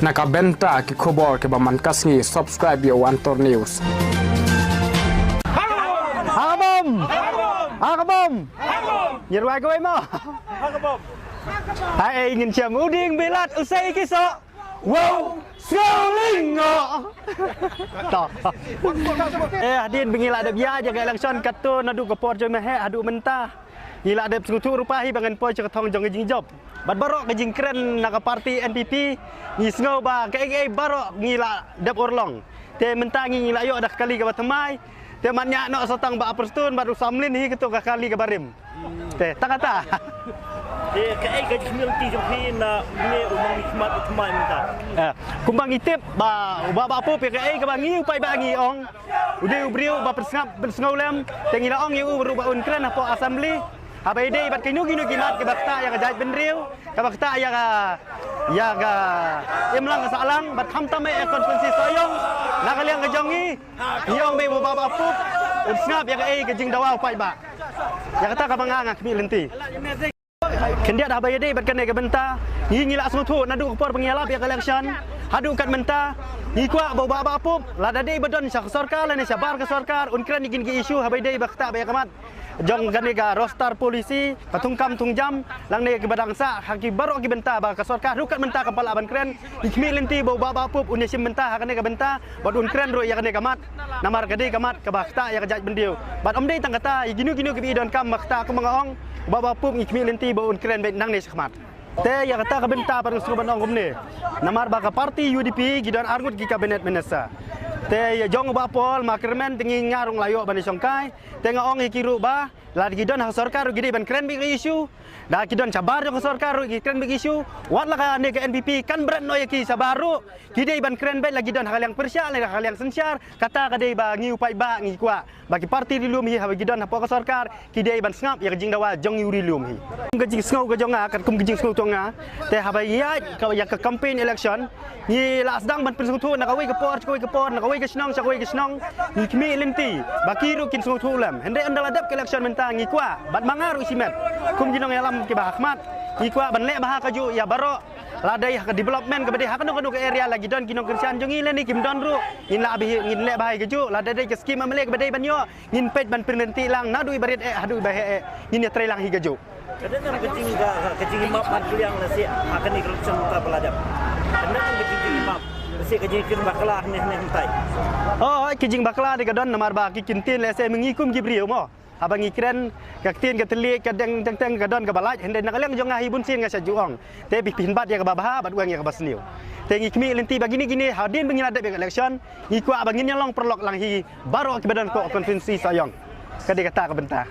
Nakabenta ki khobor ke baman kasngi subscribe yo Antor News. Hakabom. Nyerwai kowe mo. Hakabom. Hai ingin jam uding belat usai kisah. Wow, Solingo. Toh. Hadin bengila ada biar jaga election katu nadu kepor joy meh adu mentah. Gila ada pengutu rupahi bangan poi cekatong jong jing job. Bat barok ke jing keren nak parti NPP ni sngau ba ke barok ngila dap orlong. Te mentah ngila yo ada kali ke batemai. Te manyak nak sotang ba perstun baru samlin hi ketu kali ke barim. Te tak kata. Dia ke community jong na ni umang nikmat utama mentah. Kumbang itip ba apa pe ke bangi upai bangi ong. Udah ubriu ba persngau lem te ngila ong yu berubah unkren apa assembly. Abai dei bat kinu gimat ke bakta yang jait benriu ke bakta yang imlang salang bat khamtam e konferensi soyong nakaliang ke jongi yong be baba pup usngap yang ke jing dawa pai ba yang kata ka banganga kemi lenti kendia dah abai dei bat kene ke benta ngila snguthu nadu por pengialap yang election hadu kat menta ngikwa baba pup lada dei bedon syak sarkar lane sabar ke sarkar unkren igin ke isu abai dei bakta ba kamat jong ganega roster polisi patungkam tungjam lang ne ke badangsa haki baru ki benta ba ka sarkar rukat menta kepala ban kren ikmi lenti bau baba pup unesim benta hakane ka benta bad un kren ro ya kane kamat namar gade kamat ka bakta ya ka jaj bendiu bad omdei tangkata iginu ke idon kam makta ka mangaong baba pup ikmi lenti bau un kren bet nang ne sakmat te ya kata ka benta par suku banong kumne namar ba ka parti UDP gidan argut gi kabinet minister te jong ba pol makermen tingi ngarung layo bani songkai tenga ong ikiru ba la gidon ha sarkar gidi ban kren big issue da gidon sabar jong sarkar gi kren big issue wat la ka ne ke NPP kan berat no yaki sabaru gidi ban kren bet la gidon hal yang persya la hal yang sensyar kata ka dei ba ngi upai ba ngi kwa bagi parti dilum hi ha gidon ha ka sarkar gidi ban ngap ya jing dawa jong yuri lum hi gajing ngau ga jonga kat kum gajing ngau tonga te ha ba ya ka ya ka campaign election ni la sedang ban pensutu nak awi ke por nak awi ke snong ni kmi lenti bakiru kin ngau tulam hende andal adap ke election menta ngi kwa bat mangaru simet kum ginong alam ke bahakmat ngi kwa ban le bah kaju ya baro ladai ka development ke bade hakano ke area lagi don ginong kersian jongi le ni kim don ru in la abi ngin le bahai kaju ladai ke skim amle ke bade ban yo ngin pet ban penenti lang nadui barit hadu bahe ngin tre lang hi kaju Kadang kecing map yang nasi akan ikrutsan ta peladap. Kadang kecing map nasi kecing kin bakla ne hentai. Oh kecing bakla di kadon namar ba ki kintin le se mengikum gibriu mo. Abang ikren kaktin ke telik kadang teng kadon ke balaj hende nakaliang jong ngahi bunsin nga sa juong. Te pipin bat ya ke babaha bat uang ya ke basniu. Te ngikmi lenti bagini gini hadin bengin adap election ngikwa abangin nyalong perlok lang hi baro ke badan ko konferensi sayong. Kadi kata ke bentah.